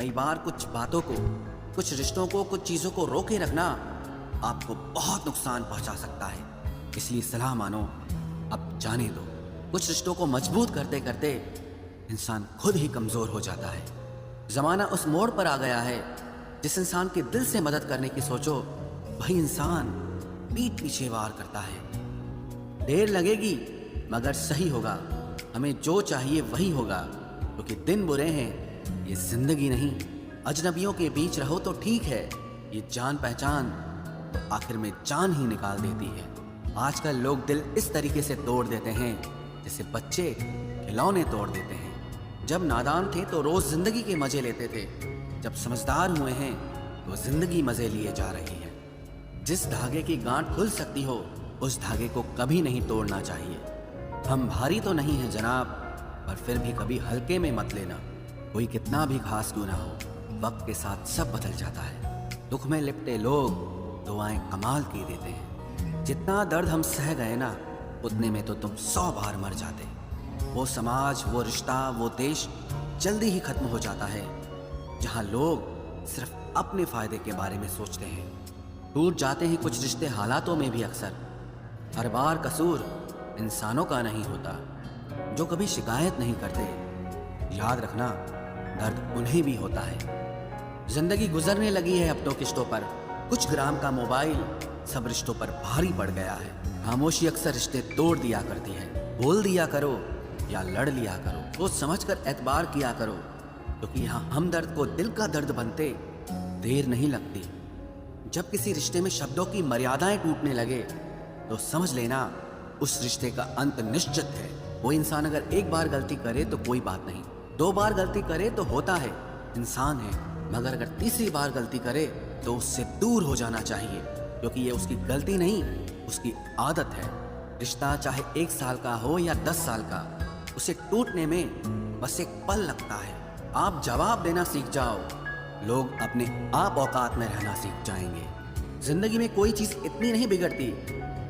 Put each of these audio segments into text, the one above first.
कई बार कुछ बातों को, कुछ रिश्तों को, कुछ चीज़ों को रोके रखना आपको बहुत नुकसान पहुंचा सकता है। इसलिए सलाह मानो, अब जाने दो। कुछ रिश्तों को मजबूत करते करते इंसान खुद ही कमज़ोर हो जाता है। ज़माना उस मोड़ पर आ गया है, जिस इंसान के दिल से मदद करने की सोचो वही इंसान पीठ पीछे वार करता है। देर लगेगी मगर सही होगा, हमें जो चाहिए वही होगा, क्योंकि दिन बुरे हैं ये जिंदगी नहीं। अजनबियों के बीच रहो तो ठीक है, ये जान पहचान तो आखिर में जान ही निकाल देती है। आजकल लोग दिल इस तरीके से तोड़ देते हैं जैसे बच्चे खिलौने तोड़ देते हैं। जब नादान थे तो रोज जिंदगी के मजे लेते थे, जब समझदार हुए हैं तो जिंदगी मजे लिए जा रही है। जिस धागे की गांठ खुल सकती हो उस धागे को कभी नहीं तोड़ना चाहिए। हम भारी तो नहीं है जनाब, पर फिर भी कभी हल्के में मत लेना। कोई कितना भी खास क्यों ना हो, वक्त के साथ सब बदल जाता है। दुख में लिपटे लोग दुआएं कमाल की देते हैं। जितना दर्द हम सह गए ना, उतने में तो तुम 100 बार मर जाते। वो समाज, वो रिश्ता, वो देश जल्दी ही खत्म हो जाता है जहां लोग सिर्फ अपने फायदे के बारे में सोचते हैं। टूट जाते हैं कुछ रिश्ते हालातों में भी अक्सर। हर बार कसूर इंसानों का नहीं होता जो कभी शिकायत नहीं करते। याद रखना, दर्द उन्हें भी होता है। जिंदगी गुजरने लगी है अब तो किश्तों पर। कुछ ग्राम का मोबाइल सब रिश्तों पर भारी पड़ गया है। खामोशी अक्सर रिश्ते तोड़ दिया करती है। बोल दिया करो या लड़ लिया करो, तो समझकर एतबार किया करो, क्योंकि यहाँ हमदर्द को दिल का दर्द बनते देर नहीं लगती। जब किसी रिश्ते में शब्दों की मर्यादाएं टूटने लगे तो समझ लेना उस रिश्ते का अंत निश्चित है। वो इंसान अगर एक बार गलती करे तो कोई बात नहीं, 2 बार गलती करे तो होता है, इंसान है। मगर अगर तीसरी बार गलती करे तो उससे दूर हो जाना चाहिए, क्योंकि ये उसकी गलती नहीं, उसकी आदत है। रिश्ता चाहे 1 साल का हो या 10 साल का, उसे टूटने में बस एक पल लगता है। आप जवाब देना सीख जाओ, लोग अपने आप औकात में रहना सीख जाएंगे। जिंदगी में कोई चीज इतनी नहीं बिगड़ती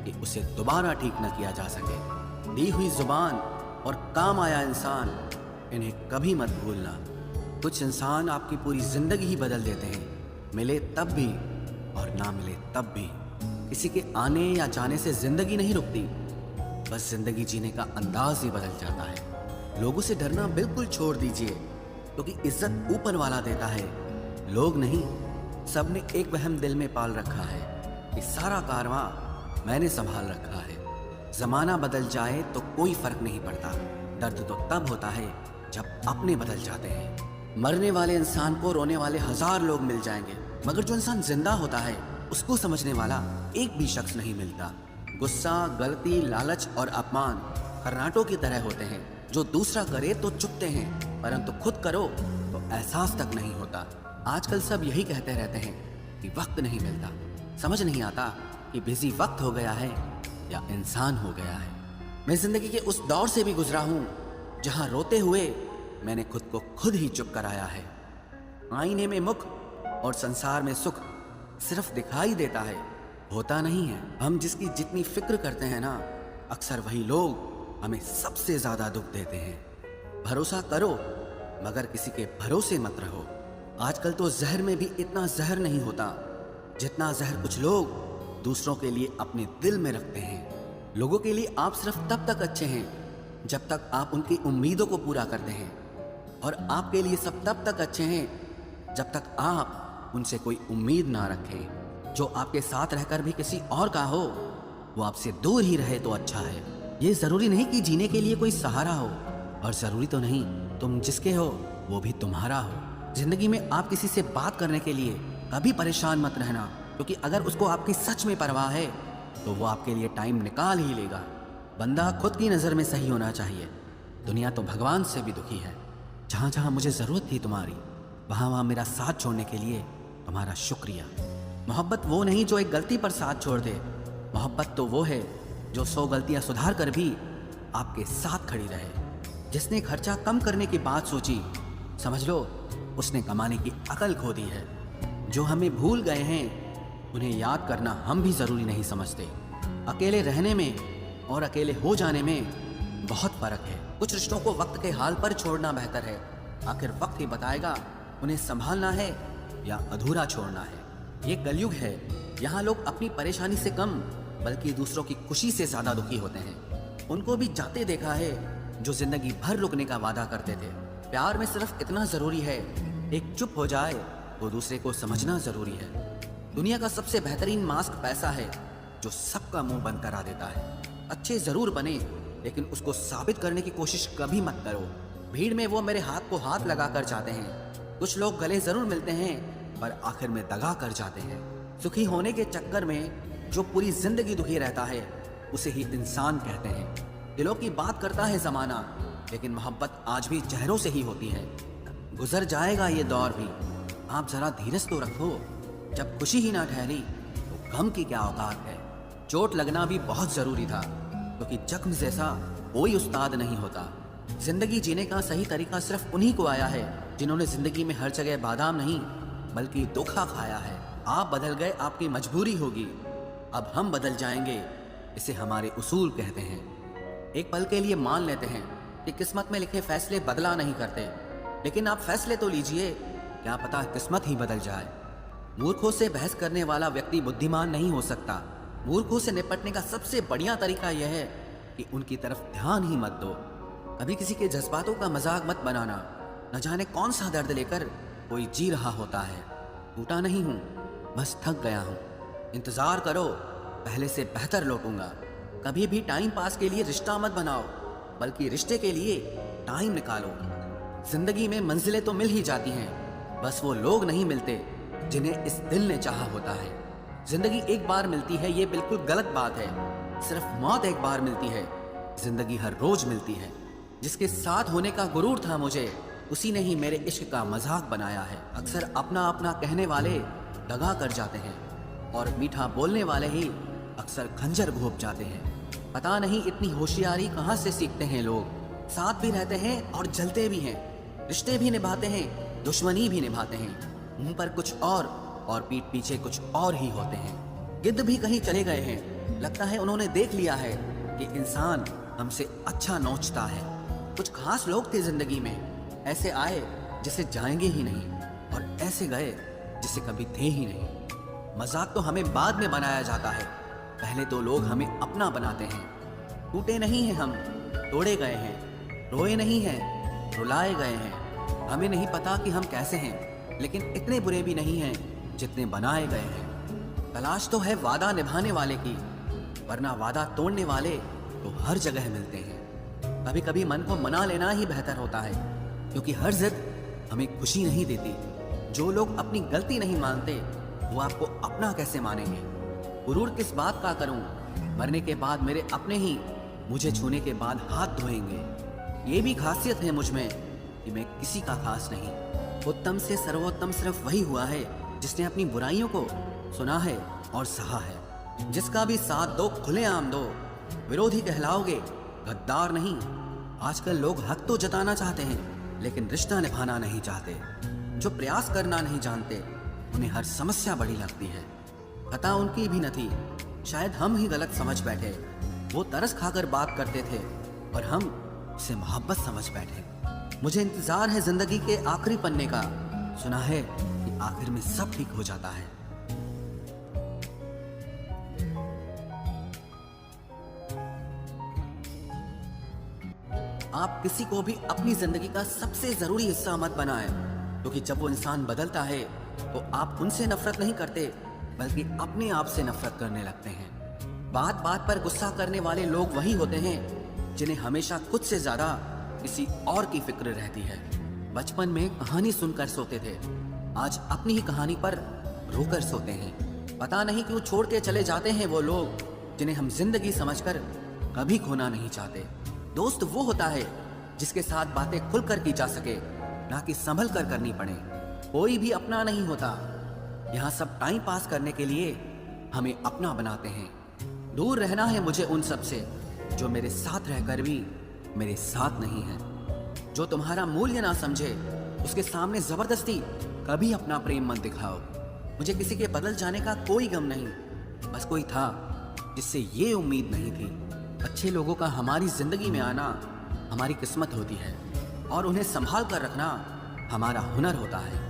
कि उसे दोबारा ठीक न किया जा सके। दी हुई जुबान और काम आया इंसान, इन्हें कभी मत भूलना। कुछ इंसान आपकी पूरी जिंदगी ही बदल देते हैं, मिले तब भी और ना मिले तब भी। किसी के आने या जाने से जिंदगी नहीं रुकती, बस जिंदगी जीने का अंदाज ही बदल जाता है। लोगों से डरना बिल्कुल छोड़ दीजिए, क्योंकि इज्जत ऊपर वाला देता है, लोग नहीं। सबने एक वहम दिल में पाल रखा है कि सारा कारवां मैंने संभाल रखा है। जमाना बदल जाए तो कोई फर्क नहीं पड़ता। दर्द तो तब होता है जब अपने बदल जाते हैं। मरने वाले इंसान को रोने वाले 1000 लोग मिल जाएंगे, मगर जो इंसान जिंदा होता है उसको समझने वाला एक भी शख्स नहीं मिलता। गुस्सा, गलती, लालच और अपमान खर्राटों की तरह होते हैं, जो दूसरा करे तो चुपते हैं, परंतु खुद करो तो एहसास तक नहीं होता। आजकल सब यही कहते रहते हैं कि वक्त नहीं मिलता। समझ नहीं आता कि बिजी वक्त हो गया है या इंसान हो गया है। मैं जिंदगी के उस दौर से भी गुजरा हूँ जहाँ रोते हुए मैंने खुद को खुद ही चुप कराया है। आईने में मुख और संसार में सुख सिर्फ दिखाई देता है, होता नहीं है। हम जिसकी जितनी फिक्र करते हैं ना, अक्सर वही लोग हमें सबसे ज्यादा दुख देते हैं। भरोसा करो मगर किसी के भरोसे मत रहो। आजकल तो जहर में भी इतना जहर नहीं होता जितना जहर कुछ लोग दूसरों के लिए अपने दिल में रखते हैं। लोगों के लिए आप सिर्फ तब तक अच्छे हैं जब तक आप उनकी उम्मीदों को पूरा करते हैं, और आपके लिए सब तब तक अच्छे हैं जब तक आप उनसे कोई उम्मीद ना रखें। जो आपके साथ रहकर भी किसी और का हो, वो आपसे दूर ही रहे तो अच्छा है। ये जरूरी नहीं कि जीने के लिए कोई सहारा हो, और जरूरी तो नहीं तुम जिसके हो वो भी तुम्हारा हो। जिंदगी में आप किसी से बात करने के लिए कभी परेशान मत रहना, क्योंकि अगर उसको आपकी सच में परवाह है तो वो आपके लिए टाइम निकाल ही लेगा। बंदा खुद की नज़र में सही होना चाहिए। दुनिया तो भगवान से भी दुखी है। जहाँ जहाँ मुझे ज़रूरत थी तुम्हारी, वहाँ वहाँ मेरा साथ छोड़ने के लिए तुम्हारा शुक्रिया। मोहब्बत वो नहीं जो एक गलती पर साथ छोड़ दे। मोहब्बत तो वो है जो 100 गलतियाँ सुधार कर भी आपके साथ खड़ी रहे। जिसने खर्चा कम करने की बात सोची, समझ लो उसने कमाने की अकल खो दी है। जो हमें भूल गए हैं उन्हें याद करना हम भी ज़रूरी नहीं समझते। अकेले रहने में और अकेले हो जाने में बहुत फ़र्क है। कुछ रिश्तों को वक्त के हाल पर छोड़ना बेहतर है। आखिर वक्त ही बताएगा उन्हें संभालना है या अधूरा छोड़ना है। ये कलयुग है, यहाँ लोग अपनी परेशानी से कम बल्कि दूसरों की खुशी से ज्यादा दुखी होते हैं। उनको भी जाते देखा है जो जिंदगी भर रुकने का वादा करते थे। प्यार में सिर्फ इतना जरूरी है, एक चुप हो जाए तो दूसरे को समझना जरूरी है। दुनिया का सबसे बेहतरीन मास्क पैसा है जो सबका मुंह बंद करा देता है। अच्छे जरूर बने लेकिन उसको साबित करने की कोशिश कभी मत करो। भीड़ में वो मेरे हाथ को हाथ लगा कर जाते हैं। कुछ लोग गले जरूर मिलते हैं पर आखिर में दगा कर जाते हैं। सुखी होने के चक्कर में जो पूरी जिंदगी दुखी रहता है उसे ही इंसान कहते हैं। दिलों की बात करता है जमाना, लेकिन मोहब्बत आज भी चेहरों से ही होती है। गुजर जाएगा ये दौर भी, आप जरा धीरज तो रखो। जब खुशी ही ना ठहरी तो गम की क्या औकात है। चोट लगना भी बहुत जरूरी था, क्योंकि जख्म जैसा कोई उस्ताद नहीं होता। जिंदगी जीने का सही तरीका सिर्फ उन्हीं को आया है जिन्होंने जिंदगी में हर जगह बादाम नहीं बल्कि धोखा खाया है। आप बदल गए, आपकी मजबूरी होगी, अब हम बदल जाएंगे, इसे हमारे उसूल कहते हैं। एक पल के लिए मान लेते हैं कि किस्मत में लिखे फैसले बदला नहीं करते, लेकिन आप फैसले तो लीजिए, क्या पता किस्मत ही बदल जाए। मूर्खों से बहस करने वाला व्यक्ति बुद्धिमान नहीं हो सकता। मूर्खों से निपटने का सबसे बढ़िया तरीका यह है कि उनकी तरफ ध्यान ही मत दो। कभी किसी के जज्बातों का मजाक मत बनाना। न जाने कौन सा दर्द लेकर कोई जी रहा होता है। टूटा नहीं हूं, बस थक गया हूं। इंतजार करो, पहले से बेहतर लौटूंगा। कभी भी टाइम पास के लिए रिश्ता मत बनाओ, बल्कि रिश्ते के लिए टाइम निकालो। जिंदगी में मंजिलें तो मिल ही जाती हैं, बस वो लोग नहीं मिलते जिन्हें इस दिल ने चाहा होता है। जिंदगी एक बार मिलती है, ये बिल्कुल गलत बात है। सिर्फ मौत एक बार मिलती है, जिंदगी हर रोज मिलती है। जिसके साथ होने का गुरूर था मुझे, उसी ने ही मेरे इश्क का मजाक बनाया है। अक्सर अपना अपना कहने वाले दगा कर जाते हैं, और मीठा बोलने वाले ही अक्सर खंजर घोंप जाते हैं। पता नहीं इतनी होशियारी कहाँ से सीखते हैं लोग। साथ भी रहते हैं और जलते भी हैं, रिश्ते भी निभाते हैं, दुश्मनी भी निभाते हैं। मुंह पर कुछ और पीठ पीछे कुछ और ही होते हैं। गिद्ध भी कहीं चले गए हैं, लगता है उन्होंने देख लिया है कि इंसान हमसे अच्छा नोचता है। कुछ खास लोग थे जिंदगी में, ऐसे आए जिसे जाएंगे ही नहीं, और ऐसे गए जिसे कभी थे ही नहीं। मजाक तो हमें बाद में बनाया जाता है, पहले तो लोग हमें अपना बनाते हैं। टूटे नहीं हैं हम, तोड़े गए हैं। रोए नहीं हैं, रुलाए गए हैं। हमें नहीं पता कि हम कैसे हैं, लेकिन इतने बुरे भी नहीं हैं जितने बनाए गए हैं। तलाश तो है वादा निभाने वाले की, वरना वादा तोड़ने वाले तो हर जगह मिलते हैं। कभी कभी मन को मना लेना ही बेहतर होता है, क्योंकि हर जिद हमें खुशी नहीं देती। जो लोग अपनी गलती नहीं मानते वो आपको अपना कैसे मानेंगे। गुरूर किस बात का करूं, मरने के बाद मेरे अपने ही मुझे छूने के बाद हाथ धोएंगे। ये भी खासियत है मुझ में कि मैं किसी का खास नहीं। उत्तम से सर्वोत्तम सिर्फ वही हुआ है जिसने अपनी बुराइयों को सुना है और सहा है। जिसका भी साथ दो खुलेआम दो, विरोधी कहलाओगे, गद्दार नहीं। आजकल लोग हक तो जताना चाहते हैं, लेकिन रिश्ता निभाना नहीं चाहते। जो प्रयास करना नहीं जानते, उन्हें हर समस्या बड़ी लगती है। खता उनकी भी न थी, शायद हम ही गलत समझ बैठे। वो तरस खाकर बात करते थे और हम उसे मोहब्बत समझ बैठे। मुझे इंतजार है जिंदगी के आखिरी पन्ने का, सुना है कि आखिर में सब ठीक हो जाता है। आप किसी को भी अपनी जिंदगी का सबसे जरूरी हिस्सा मत बनाएं, क्योंकि जब वो इंसान बदलता है तो आप उनसे नफरत नहीं करते, बल्कि अपने आप से नफरत करने लगते हैं। बात बात पर गुस्सा करने वाले लोग वही होते हैं जिन्हें हमेशा खुद से ज्यादा किसी और की फिक्र रहती है। बचपन में कहानी सुनकर सोते थे, आज अपनी ही कहानी पर रोकर सोते हैं। पता नहीं क्यों छोड़ के चले जाते हैं वो लोग जिन्हें हम जिंदगी समझकर कभी खोना नहीं चाहते। दोस्त वो होता है जिसके साथ बातें खुलकर की जा सके, ना कि संभल कर करनी पड़े। कोई भी अपना नहीं होता, यहाँ सब टाइम पास करने के लिए हमें अपना बनाते हैं। दूर रहना है मुझे उन सब से जो मेरे साथ रहकर भी मेरे साथ नहीं है। जो तुम्हारा मूल्य ना समझे, उसके सामने जबरदस्ती कभी अपना प्रेम मत दिखाओ। मुझे किसी के बदल जाने का कोई गम नहीं, बस कोई था जिससे ये उम्मीद नहीं थी। अच्छे लोगों का हमारी जिंदगी में आना हमारी किस्मत होती है, और उन्हें संभाल कर रखना हमारा हुनर होता है।